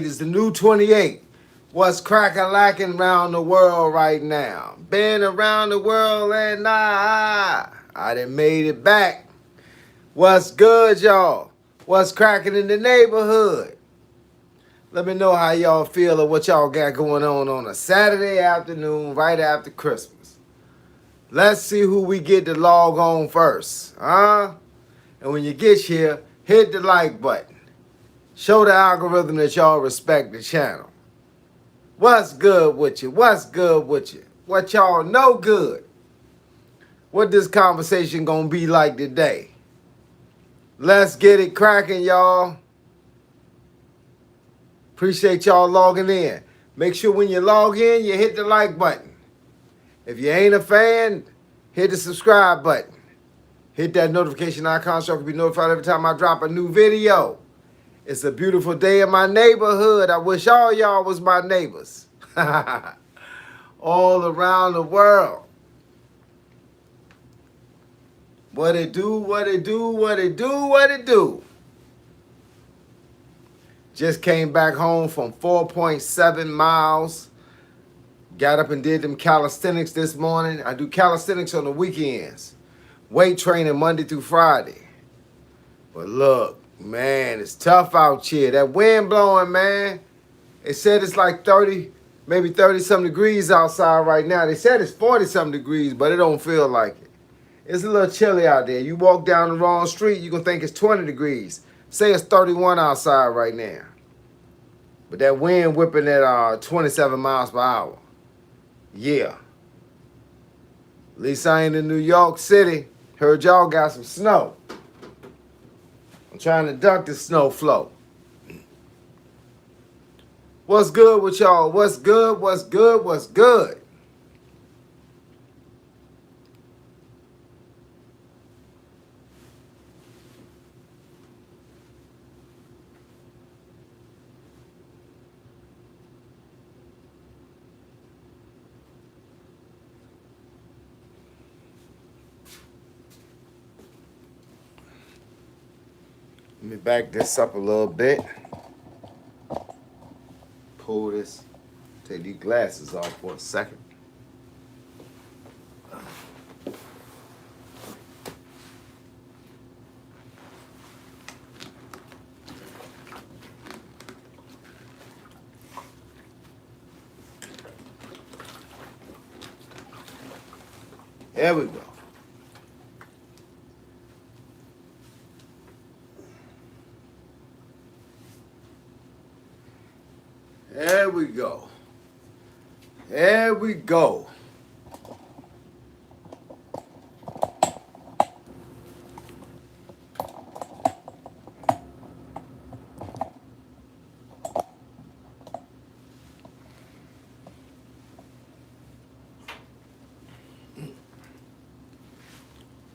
It's the new 28. What's cracking lacking around the world right now? Been around the world and I done made it back. What's good, y'all? What's cracking in the neighborhood? Let me know how y'all feel or what y'all got going on a Saturday afternoon right after Christmas. Let's see who we get to log on first, huh? And when you get here, hit the like button. Show the algorithm that y'all respect the channel. What's good with you? What's good with you? What y'all know good? What this conversation gonna be like today? Let's get it cracking, y'all. Appreciate y'all logging in. Make sure when you log in, you hit the like button. If you ain't a fan, hit the subscribe button. Hit that notification icon so you can be notified every time I drop a new video. It's a beautiful day in my neighborhood. I wish all y'all was my neighbors. All around the world. What it do, what it do, what it do, what it do. Just came back home from 4.7 miles. Got up and did them calisthenics this morning. I do calisthenics on the weekends. Weight training Monday through Friday. But look, man, it's tough out here. That wind blowing, man. They said it's like 30, maybe 30-some degrees outside right now. They said it's 40-some degrees, but it don't feel like it. It's a little chilly out there. You walk down the wrong street, you're going to think it's 20 degrees. Say it's 31 outside right now. But that wind whipping at 27 miles per hour. Yeah. At least I ain't in New York City. Heard y'all got some snow. I'm trying to duck the snow flow. What's good with y'all? What's good? What's good? What's good? Let me back this up a little bit. Pull this, take these glasses off for a second. There we go. There we go. There we go.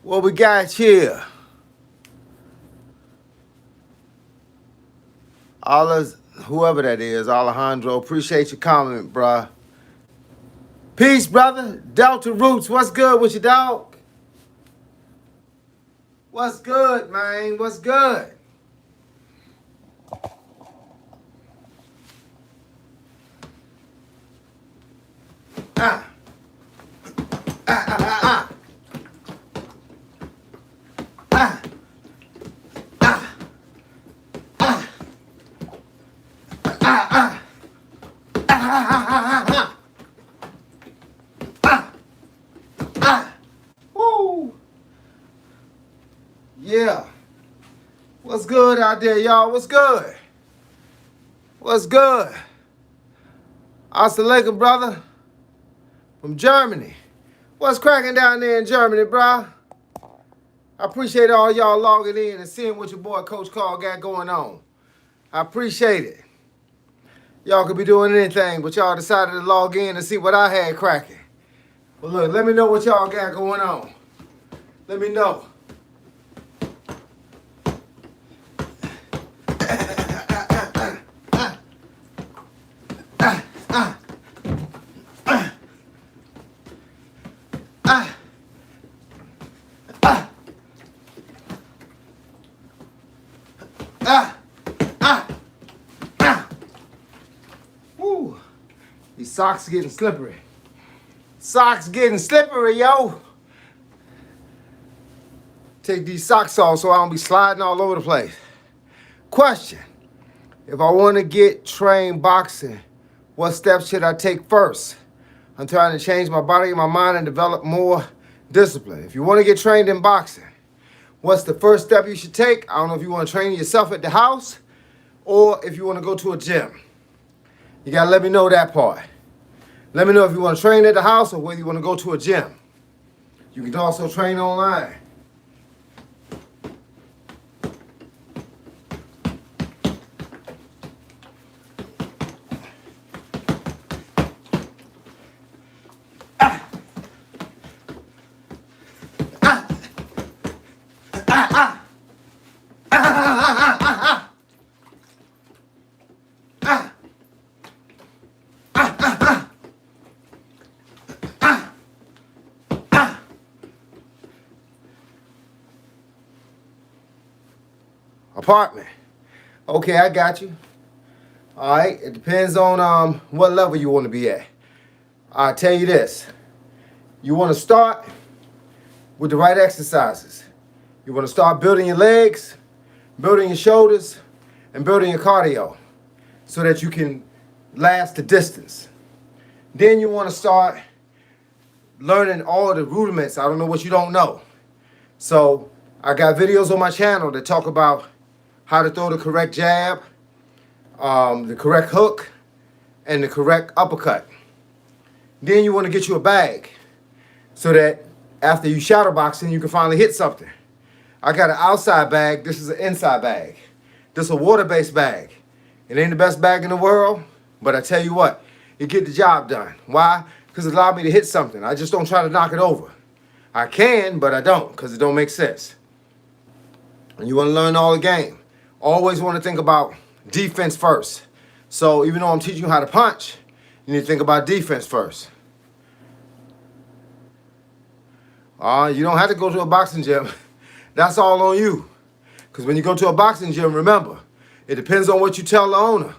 What we got here? Whoever that is, Alejandro, appreciate your comment, bruh. Peace, brother. Delta Roots, what's good with you, dog? What's good, man? What's good? Ah. Ah, ah, ah, ah. Ah. Ah. Ah, ah. Ah, ah, ah, ah, ah. Woo. Yeah. What's good out there, y'all? What's good? What's good? Assalamualaikum, brother. From Germany. What's cracking down there in Germany, bruh? I appreciate all y'all logging in and seeing what your boy Coach Carl got going on. I appreciate it. Y'all could be doing anything, but y'all decided to log in and see what I had cracking. Well, look, let me know what y'all got going on. Let me know. These socks getting slippery. Socks getting slippery, yo. Take these socks off so I don't be sliding all over the place. Question. If I want to get trained boxing, what steps should I take first? I'm trying to change my body and my mind and develop more discipline. If you want to get trained in boxing, what's the first step you should take? I don't know if you want to train yourself at the house or if you want to go to a gym. You got to let me know that part. Let me know if you want to train at the house or whether you want to go to a gym. You can also train online. Apartment. Okay, I got you. All right, it depends on what level you want to be at. I'll tell you this. You want to start with the right exercises. You want to start building your legs, building your shoulders, and building your cardio so that you can last the distance. Then you want to start learning all the rudiments. I don't know what you don't know. So I got videos on my channel that talk about how to throw the correct jab, the correct hook, and the correct uppercut. Then you want to get you a bag so that after you shadow boxing, you can finally hit something. I got an outside bag. This is an inside bag. This is a water-based bag. It ain't the best bag in the world, but I tell you what, it get the job done. Why? Because it allowed me to hit something. I just don't try to knock it over. I can, but I don't, because it don't make sense. And you want to learn all the game. Always want to think about defense first. So even though I'm teaching you how to punch, you need to think about defense first. You don't have to go to a boxing gym. That's all on you. Because when you go to a boxing gym, remember, it depends on what you tell the owner.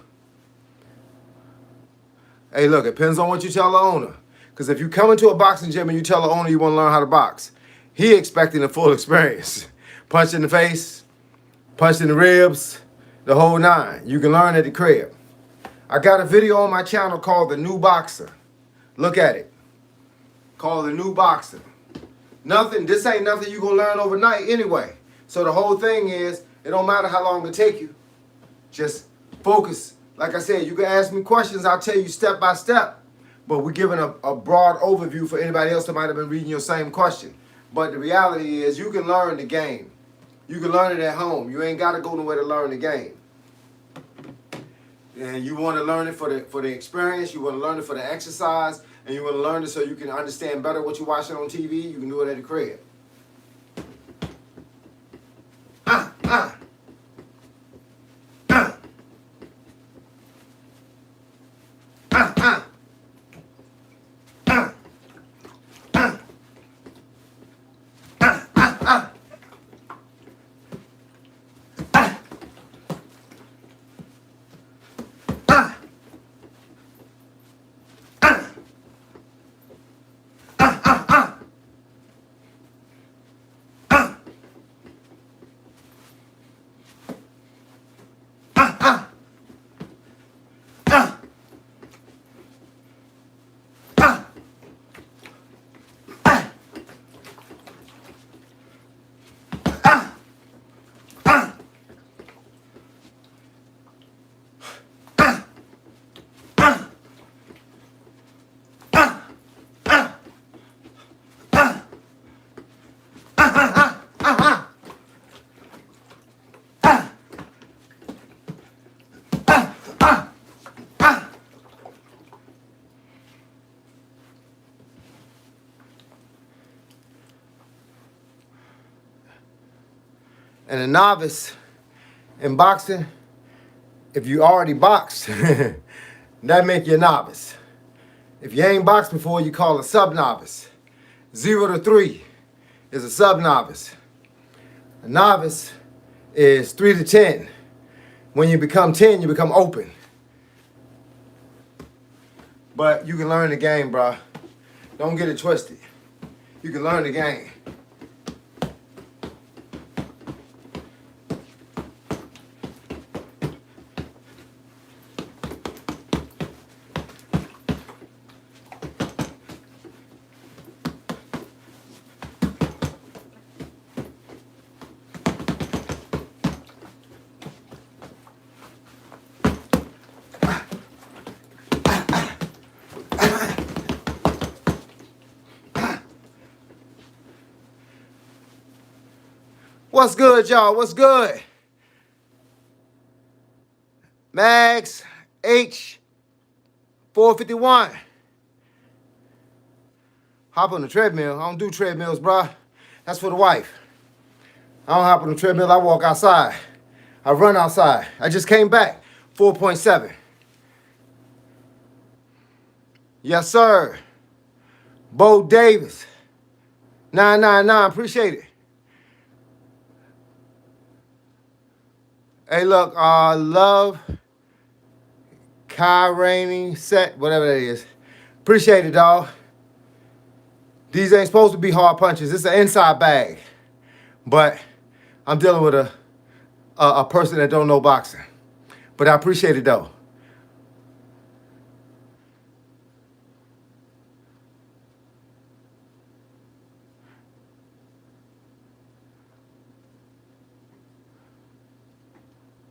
Hey, look, it depends on what you tell the owner. Because if you come into a boxing gym and you tell the owner you want to learn how to box, he expecting a full experience. Punch in the face, punch in the ribs, the whole nine. You can learn at the crib. I got a video on my channel called The New Boxer. Look at it. Called The New Boxer. This ain't nothing you gonna learn overnight anyway. So the whole thing is, it don't matter how long it take you. Just focus. Like I said, you can ask me questions, I'll tell you step by step. But we're giving a broad overview for anybody else that might have been reading your same question. But the reality is, you can learn the game. You can learn it at home. You ain't gotta go nowhere to learn the game. And you want to learn it for the experience. You want to learn it for the exercise. And you want to learn it so you can understand better what you're watching on TV. You can do it at the crib. And a novice in boxing, if you already boxed, that make you a novice. If you ain't boxed before, you call a sub-novice. 0 to 3 is a sub-novice. A novice is 3 to 10. When you become 10, you become open. But you can learn the game, bro. Don't get it twisted. You can learn the game. What's good, y'all? What's good? Max H 451. Hop on the treadmill. I don't do treadmills, bruh. That's for the wife. I don't hop on the treadmill. I walk outside. I run outside. I just came back. 4.7. Yes, sir. Bo Davis. 999. Appreciate it. Hey, look, love, Kai Rainey, set, whatever that is. Appreciate it, dog. These ain't supposed to be hard punches. It's an inside bag. But I'm dealing with a person that don't know boxing. But I appreciate it, though.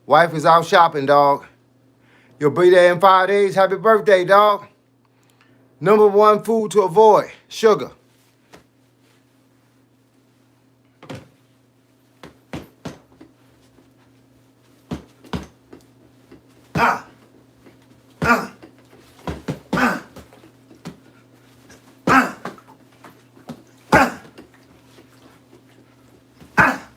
Wife is out shopping, dog. You'll be there in 5 days. Happy birthday, dog. Number one food to avoid, sugar. Ah. Ah. Ah. Ah. Ah. Ah.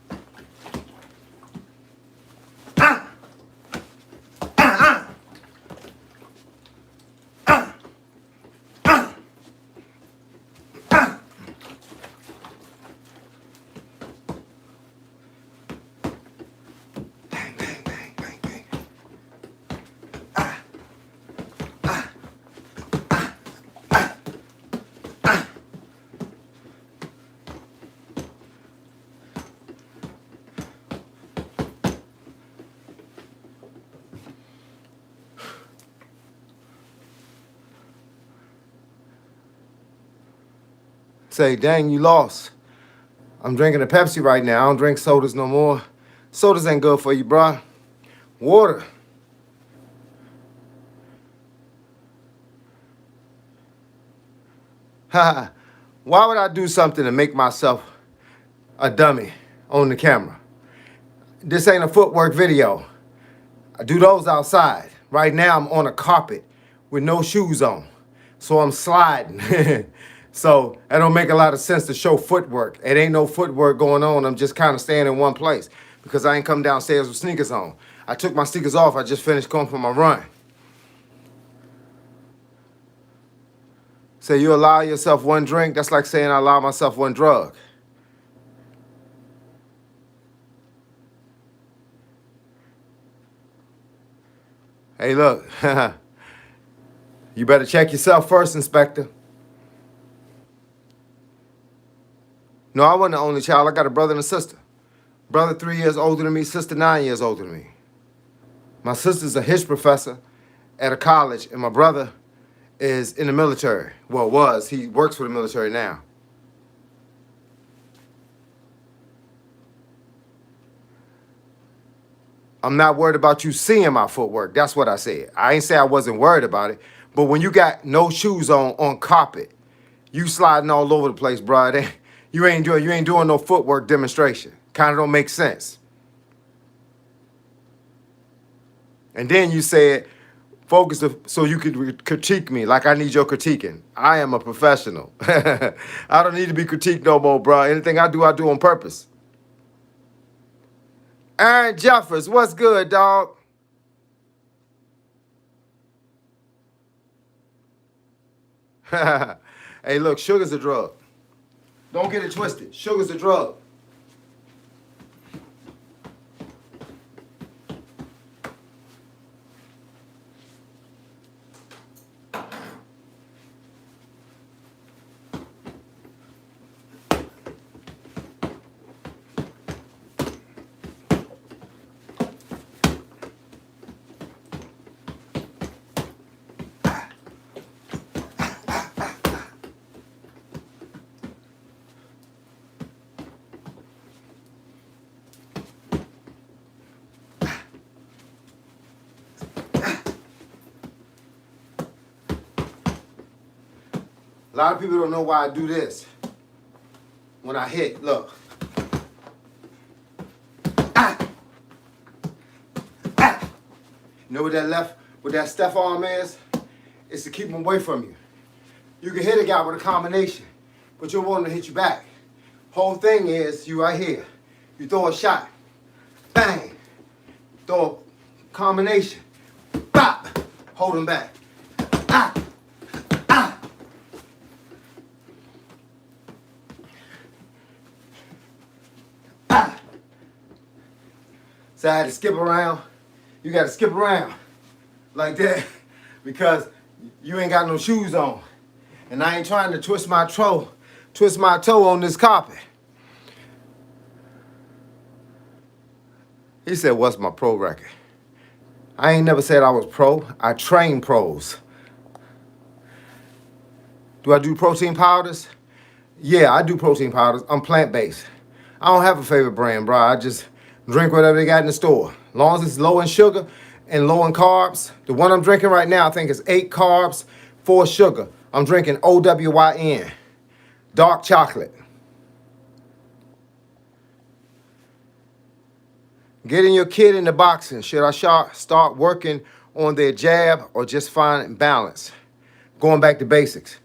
Say, dang, you lost. I'm drinking a Pepsi right now. I don't drink sodas no more. Sodas ain't good for you, bruh. Water. Haha. Why would I do something to make myself a dummy on the camera? This ain't a footwork video. I do those outside. Right now, I'm on a carpet with no shoes on. So I'm sliding. So that don't make a lot of sense to show footwork. It ain't no footwork going on. I'm just kind of staying in one place because I ain't come downstairs with sneakers on. I took my sneakers off. I just finished going for my run. Say you allow yourself one drink, that's like saying I allow myself one drug. Hey, look. You better check yourself first, Inspector. No, I wasn't the only child. I got a brother and a sister. Brother 3 years older than me, sister 9 years older than me. My sister's a history professor at a college, and my brother is in the military. Well, was. He works for the military now. I'm not worried about you seeing my footwork. That's what I said. I ain't say I wasn't worried about it. But when you got no shoes on carpet, you sliding all over the place, bro. You ain't doing no footwork demonstration. Kind of don't make sense. And then you said, focus so you could critique me like I need your critiquing. I am a professional. I don't need to be critiqued no more, bro. Anything I do on purpose. Aaron Jeffers, what's good, dog? Hey, look, sugar's a drug. Don't get it twisted. Sugar's a drug. A lot of people don't know why I do this. When I hit, look. Ah! Ah! You know what that Steph arm is? It's to keep him away from you. You can hit a guy with a combination, but you want him to hit you back. Whole thing is you right here. You throw a shot. Bang. Throw a combination. Bop. Hold him back. Ah. Ah. Ah. So I had to skip around. You got to skip around like that because you ain't got no shoes on. And I ain't trying to twist my toe on this carpet. He said, what's my pro record? I ain't never said I was pro. I train pros. Do I do protein powders? Yeah, I do protein powders. I'm plant-based. I don't have a favorite brand, bro. I just drink whatever they got in the store. As long as it's low in sugar and low in carbs. The one I'm drinking right now, I think is 8 carbs, 4 sugar. I'm drinking OWYN, dark chocolate. Getting your kid into boxing. Should I start working on their jab or just find balance? Going back to basics.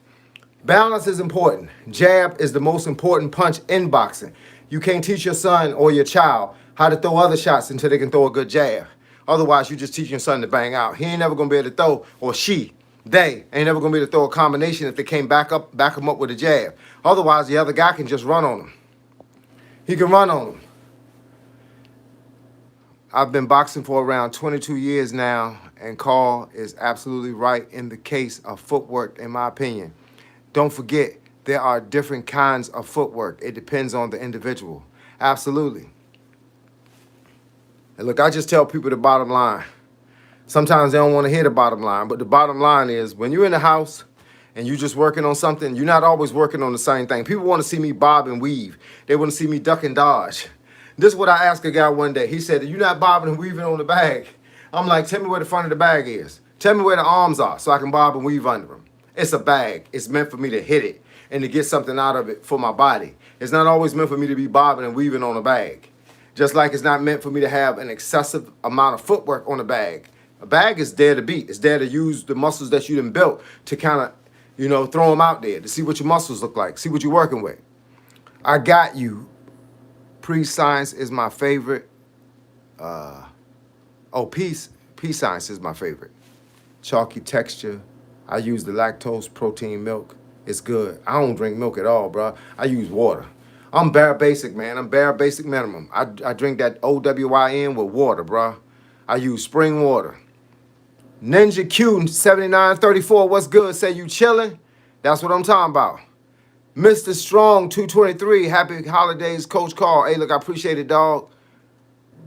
Balance is important. Jab is the most important punch in boxing. You can't teach your son or your child how to throw other shots until they can throw a good jab. Otherwise, you just teach your son to bang out. He ain't never gonna be able to throw, or they ain't never gonna be able to throw a combination if they can't back him up with a jab. Otherwise, the other guy can just run on him. He can run on him. I've been boxing for around 22 years now, and Carl is absolutely right in the case of footwork, in my opinion. Don't forget, there are different kinds of footwork. It depends on the individual. Absolutely. And look, I just tell people the bottom line. Sometimes they don't want to hear the bottom line, but the bottom line is when you're in the house and you're just working on something, you're not always working on the same thing. People want to see me bob and weave. They want to see me duck and dodge. This is what I asked a guy one day. He said, you're not bobbing and weaving on the bag. I'm like, tell me where the front of the bag is. Tell me where the arms are so I can bob and weave under them. It's a bag. It's meant for me to hit it and to get something out of it for my body. It's not always meant for me to be bobbing and weaving on a bag. Just like it's not meant for me to have an excessive amount of footwork on a bag. A bag is there to beat. It's there to use the muscles that you done built to kind of, throw them out there to see what your muscles look like, see what you're working with. I got you. Pre-science is my favorite. Peace science is my favorite. Chalky texture. I use the lactose protein milk. It's good. I don't drink milk at all, bro. I use water. I'm bare basic, man. I'm bare basic minimum. I drink that OWYN with water, bro. I use spring water. Ninja Q 7934, what's good? Say you chilling? That's what I'm talking about. Mr. Strong 223, happy holidays, Coach Carl. Hey, look, I appreciate it, dog.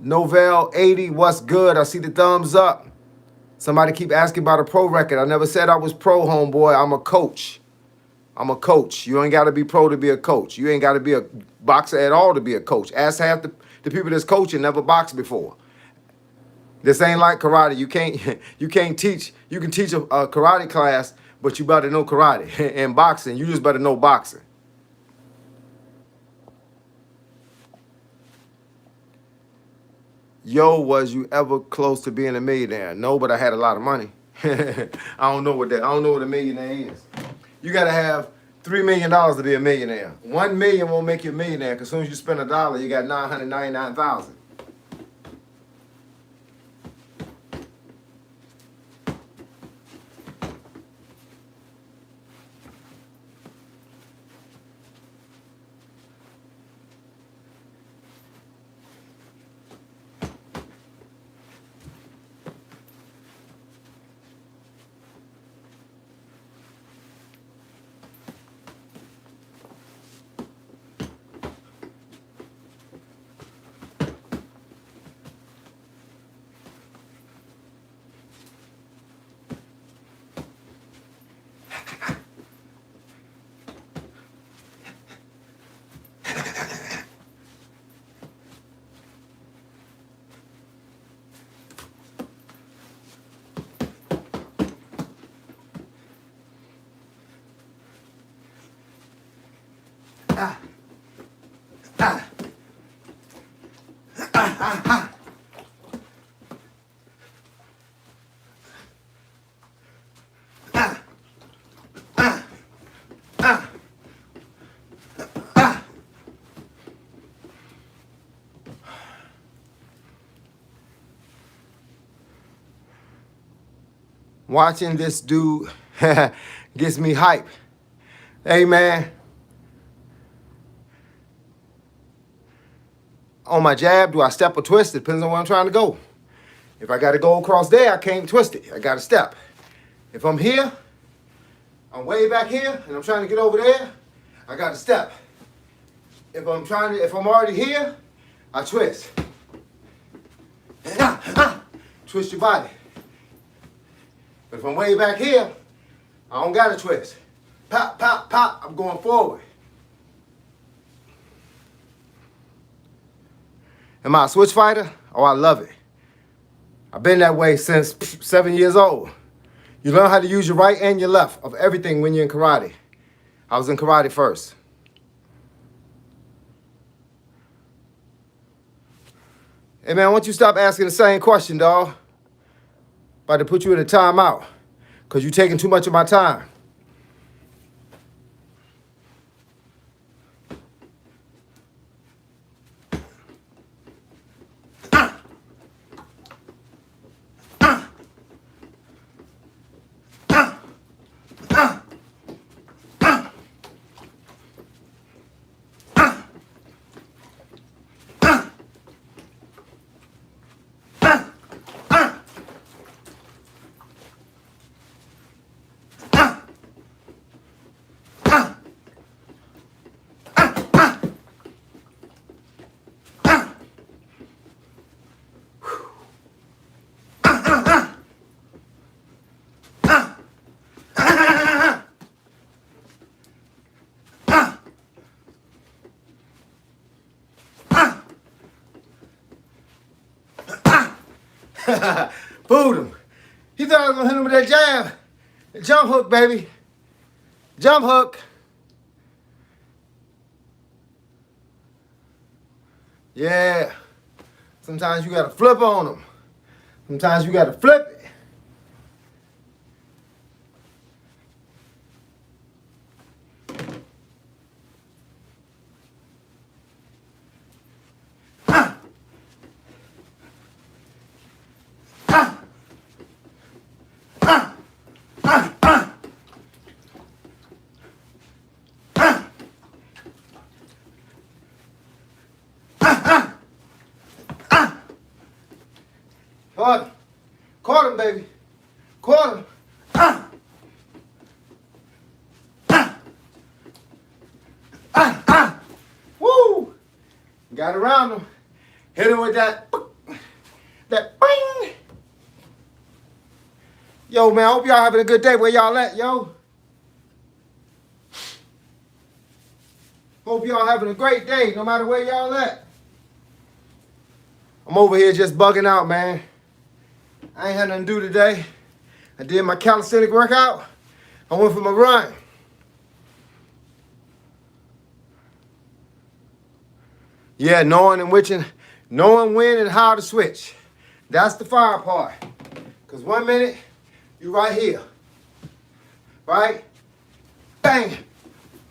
Novell 80, what's good? I see the thumbs up. Somebody keep asking about a pro record. I never said I was pro, homeboy. I'm a coach. I'm a coach. You ain't got to be pro to be a coach. You ain't got to be a boxer at all to be a coach. Ask half the people that's coaching never boxed before. This ain't like karate. You can't teach. You can teach a karate class, but you better know karate. And boxing, you just better know boxing. Yo, was you ever close to being a millionaire? No, but I had a lot of money. I don't know what a millionaire is. You gotta have $3 million to be a millionaire. 1 million won't make you a millionaire, because as soon as you spend $1, you got 999,000. Watching this dude gets me hype. Hey, man. On my jab, do I step or twist? It depends on where I'm trying to go. If I got to go across there, I can't twist it. I got to step. If I'm here, I'm way back here, and I'm trying to get over there, I got to step. If I'm already here, I twist. Twist your body. But if I'm way back here, I don't got to twist. Pop, pop, pop, I'm going forward. Am I a switch fighter? Oh, I love it. I've been that way since 7 years old. You learn how to use your right and your left of everything when you're in karate. I was in karate first. Hey, man, why don't you stop asking the same question, dawg? About to put you in a timeout because you're taking too much of my time. Booed him. He thought I was gonna hit him with that jab. Jump hook, baby. Jump hook. Yeah. Sometimes you gotta flip on them. Sometimes you gotta flip it. Caught him. Caught him, baby. Caught him. Woo! Got around him. Hit him with that bing. Yo, man, I hope y'all having a good day. Where y'all at, yo? Hope y'all having a great day, no matter where y'all at. I'm over here just bugging out, man. I ain't had nothing to do today. I did my calisthenic workout. I went for my run. Yeah, knowing when and how to switch. That's the fire part. Because 1 minute, you right here. Right? Bang.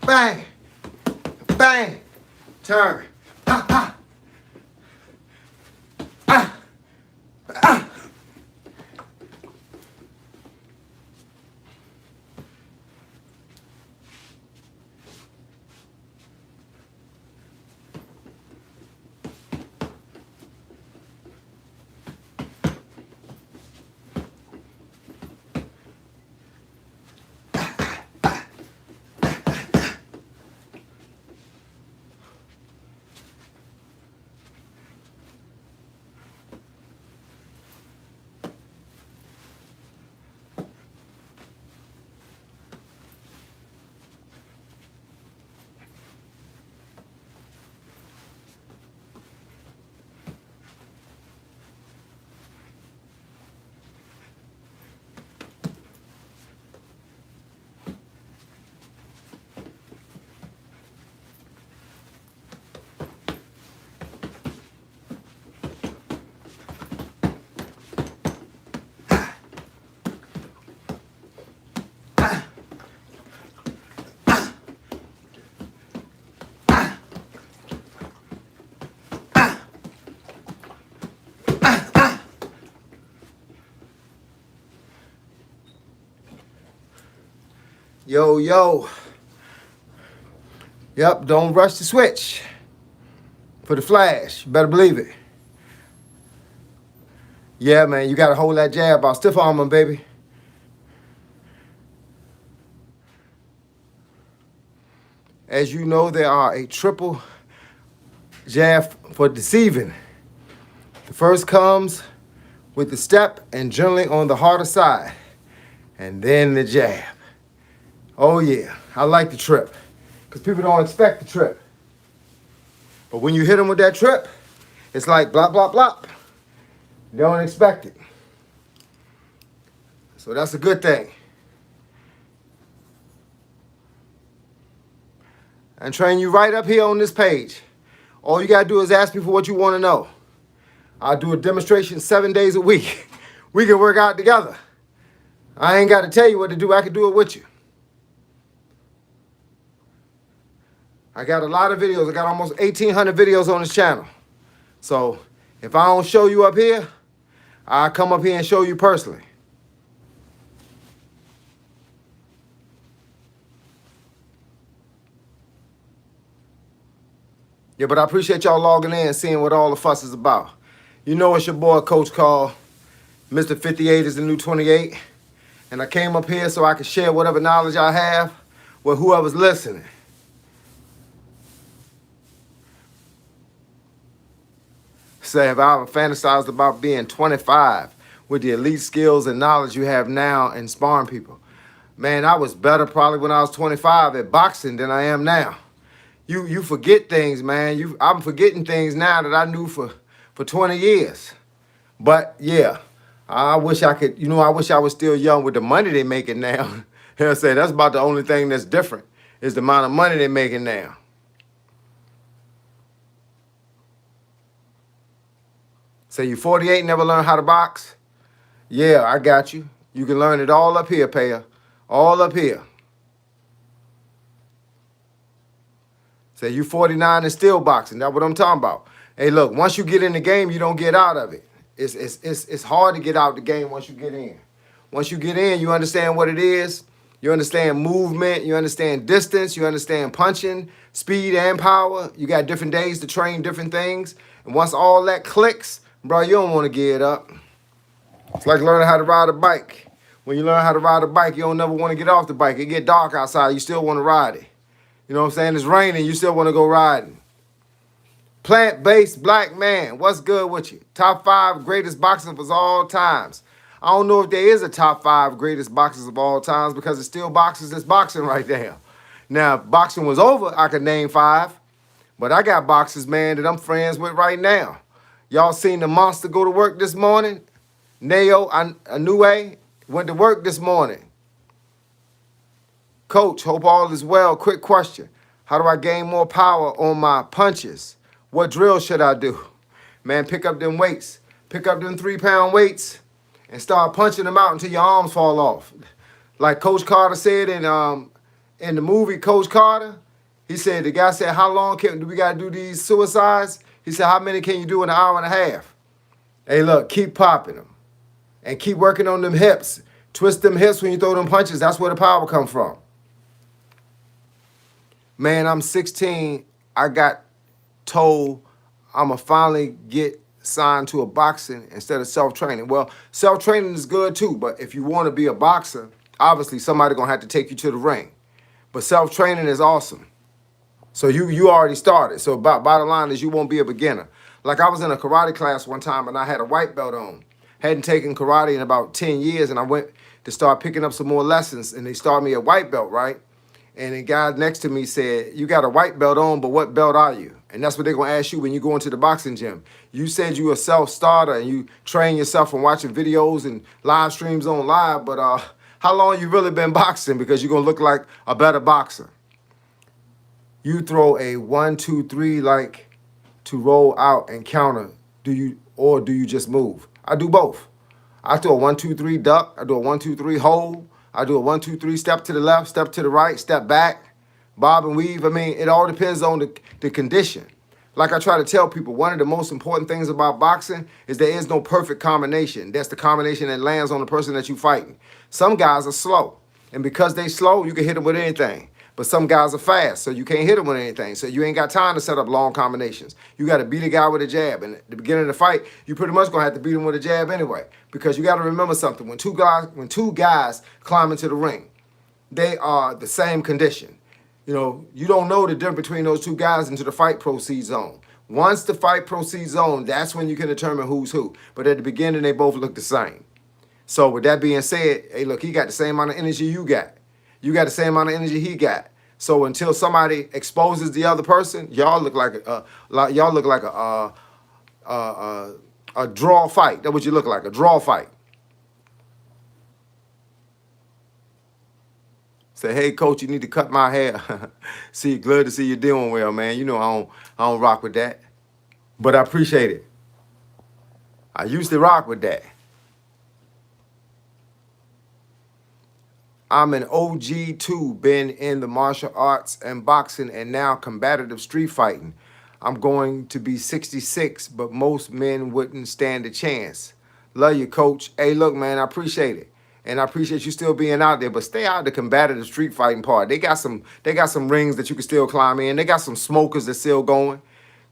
Bang. Bang. Turn. Ah, ah. Ah. Ah. Yo, yo. Yep, don't rush the switch for the flash. You better believe it. Yeah, man, you got to hold that jab out. Stiff arm him, baby. As you know, there are a triple jab for deceiving. The first comes with the step and generally on the harder side. And then the jab. Oh, yeah, I like the trip. Because people don't expect the trip. But when you hit them with that trip, it's like blop, blop, blop. They don't expect it. So that's a good thing. And train you right up here on this page. All you got to do is ask me for what you want to know. I'll do a demonstration 7 days a week. We can work out together. I ain't got to tell you what to do. I can do it with you. I got a lot of videos. I got almost 1,800 videos on this channel. So if I don't show you up here, I'll come up here and show you personally. Yeah, but I appreciate y'all logging in and seeing what all the fuss is about. You know it's your boy, Coach Carl. Mr. 58 is the new 28. And I came up here so I could share whatever knowledge I have with whoever's listening. Say, have I ever fantasized about being 25 with the elite skills and knowledge you have now in sparring people? Man, I was better probably when I was 25 at boxing than I am now. You forget things, man. I'm forgetting things now that I knew for 20 years. But yeah, I wish I could, I wish I was still young with the money they're making now. He'll say that's about the only thing that's different is the amount of money they're making now. Say you 48 and never learned how to box? Yeah, I got you. You can learn it all up here, payer. All up here. Say you 49 and still boxing. That's what I'm talking about. Hey, look, once you get in the game, you don't get out of it. It's hard to get out the game once you get in. Once you get in, you understand what it is. You understand movement. You understand distance. You understand punching, speed, and power. You got different days to train different things. And once all that clicks, bro, you don't want to give it up. It's like learning how to ride a bike. When you learn how to ride a bike, you don't never want to get off the bike. It get dark outside. You still want to ride it. You know what I'm saying? It's raining. You still want to go riding. Plant-based black man. What's good with you? Top 5 greatest boxers of all times. I don't know if there is a top 5 greatest boxers of all times because it's still boxers that's boxing right now. Now, if boxing was over, I could name 5. But I got boxers, man, that I'm friends with right now. Y'all seen the monster go to work this morning? Neo Inoue went to work this morning. Coach, hope all is well. Quick question. How do I gain more power on my punches? What drill should I do? Man, pick up them weights. Pick up them 3-pound weights and start punching them out until your arms fall off. Like Coach Carter said in the movie Coach Carter, he said, the guy said, how long do we got to do these suicides? He said, how many can you do in an hour and a half? Hey, look, keep popping them. And keep working on them hips. Twist them hips when you throw them punches. That's where the power come from. Man, I'm 16. I got told I'm going to finally get signed to a boxing instead of self-training. Well, self-training is good too, but if you want to be a boxer, obviously somebody going to have to take you to the ring. But self-training is awesome. So you already started. So bottom line is you won't be a beginner. Like I was in a karate class one time and I had a white belt on. Hadn't taken karate in about 10 years and I went to start picking up some more lessons and they started me at white belt, right? And the guy next to me said, you got a white belt on, but what belt are you? And that's what they're going to ask you when you go into the boxing gym. You said you a self-starter and you train yourself from watching videos and live streams on live, but how long you really been boxing? Because you're going to look like a better boxer. You throw a 1, 2, 3 like to roll out and counter. Do you just move? I do both. I throw a 1, 2, 3 duck. I do a 1, 2, 3 hold. I do a 1, 2, 3 step to the left, step to the right, step back, bob and weave. I mean, it all depends on the condition. Like I try to tell people, one of the most important things about boxing is there is no perfect combination. That's the combination that lands on the person that you're fighting. Some guys are slow. And because they slow, you can hit them with anything. But some guys are fast, so you can't hit them with anything. So you ain't got time to set up long combinations. You got to beat a guy with a jab. And at the beginning of the fight, you pretty much gonna have to beat him with a jab anyway. Because you got to remember something: when two guys climb into the ring, they are the same condition. You know, you don't know the difference between those two guys until the fight proceeds on. Once the fight proceeds on, that's when you can determine who's who. But at the beginning, they both look the same. So with that being said, hey, look, he got the same amount of energy you got. You got the same amount of energy he got. So until somebody exposes the other person, y'all look like a draw fight. That's what you look like, a draw fight. Say, hey, coach, you need to cut my hair. See, glad to see you doing well, man. You know I don't rock with that, but I appreciate it. I used to rock with that. I'm an OG too, been in the martial arts and boxing and now combative street fighting. I'm going to be 66, but most men wouldn't stand a chance. Love you, coach. Hey, look, man, I appreciate it. And I appreciate you still being out there, but stay out of the combative street fighting part. They got some rings that you can still climb in. They got some smokers that's still going.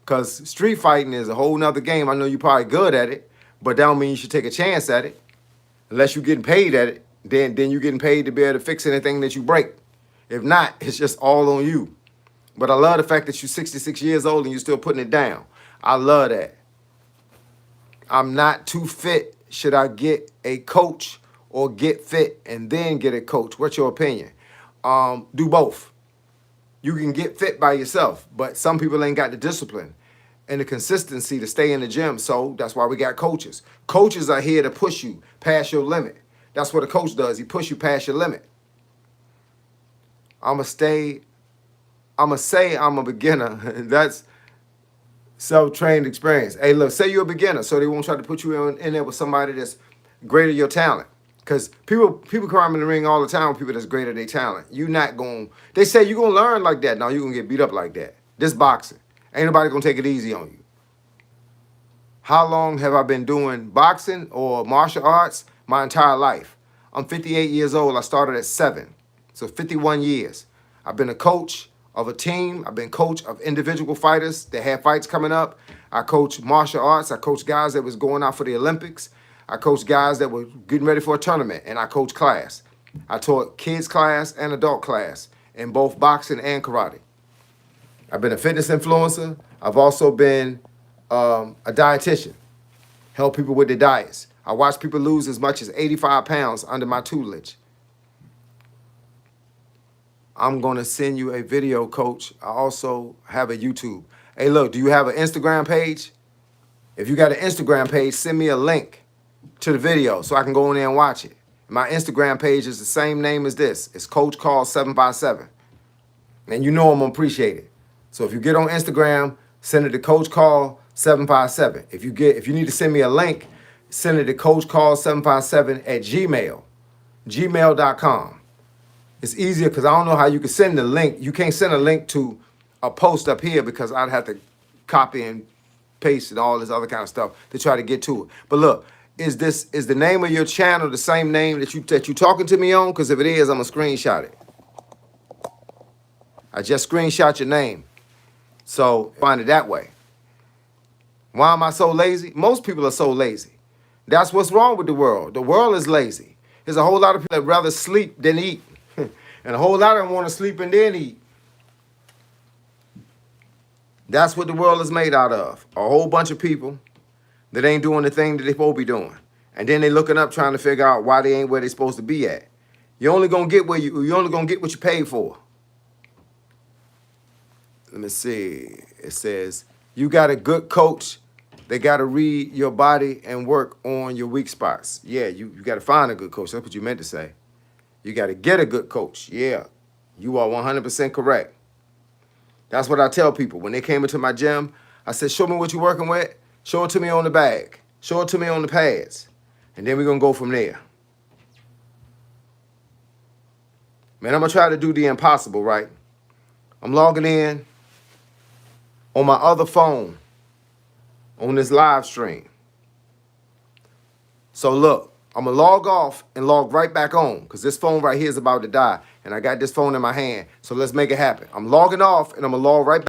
Cause street fighting is a whole nother game. I know you're probably good at it, but that don't mean you should take a chance at it. Unless you're getting paid at it, then you're getting paid to be able to fix anything that you break. If not, it's just all on you. But I love the fact that you're 66 years old and you're still putting it down. I love that. I'm not too fit. Should I get a coach or get fit and then get a coach? What's your opinion? Do both. You can get fit by yourself, but some people ain't got the discipline and the consistency to stay in the gym. So that's why we got coaches. Coaches are here to push you past your limit. That's what a coach does. He push you past your limit. I'ma say I'm a beginner. That's self-trained experience. Hey, look, say you're a beginner, so they won't try to put you in there with somebody that's greater your talent. Because people come in the ring all the time with people that's greater their talent. You not going, they say you're going to learn like that. No, you're going to get beat up like that. This boxing. Ain't nobody going to take it easy on you. How long have I been doing boxing or martial arts? My entire life. I'm 58 years old. I started at 7. So 51 years. I've been a coach of a team. I've been coach of individual fighters that had fights coming up. I coach martial arts. I coach guys that was going out for the Olympics. I coach guys that were getting ready for a tournament, and I coach class. I taught kids class and adult class in both boxing and karate. I've been a fitness influencer. I've also been a dietitian, help people with their diets. I watch people lose as much as 85 pounds under my tutelage. I'm going to send you a video, coach. I also have a YouTube. Hey, look, do you have an Instagram page? If you got an Instagram page, send me a link to the video so I can go in there and watch it. My Instagram page is the same name as this. It's Coach Call 757. And you know I'm going to appreciate it. So if you get on Instagram, send it to Coach Call 757. If you need to send me a link, send it to coachcall757 at gmail.com. It's easier because I don't know how you can send the link. You can't send a link to a post up here because I'd have to copy and paste and all this other kind of stuff to try to get to it. But look, is the name of your channel the same name that you talking to me on? Because if it is, I'm gonna screenshot it. I just screenshot your name. So find it that way. Why am I so lazy? Most people are so lazy. That's what's wrong with the world. The world is lazy. There's a whole lot of people that rather sleep than eat. And a whole lot of them want to sleep and then eat. That's what the world is made out of. A whole bunch of people that ain't doing the thing that they supposed to be doing. And then they looking up trying to figure out why they ain't where they supposed to be at. You're only gonna get what you paid for. Let me see. It says, you got a good coach. They got to read your body and work on your weak spots. Yeah, you got to find a good coach. That's what you meant to say. You got to get a good coach. Yeah, you are 100% correct. That's what I tell people. When they came into my gym, I said, show me what you're working with. Show it to me on the bag. Show it to me on the pads. And then we're going to go from there. Man, I'm going to try to do the impossible, right? I'm logging in on my other phone on this live stream. So look, I'm going to log off and log right back on because this phone right here is about to die. And I got this phone in my hand. So let's make it happen. I'm logging off and I'm going to log right back.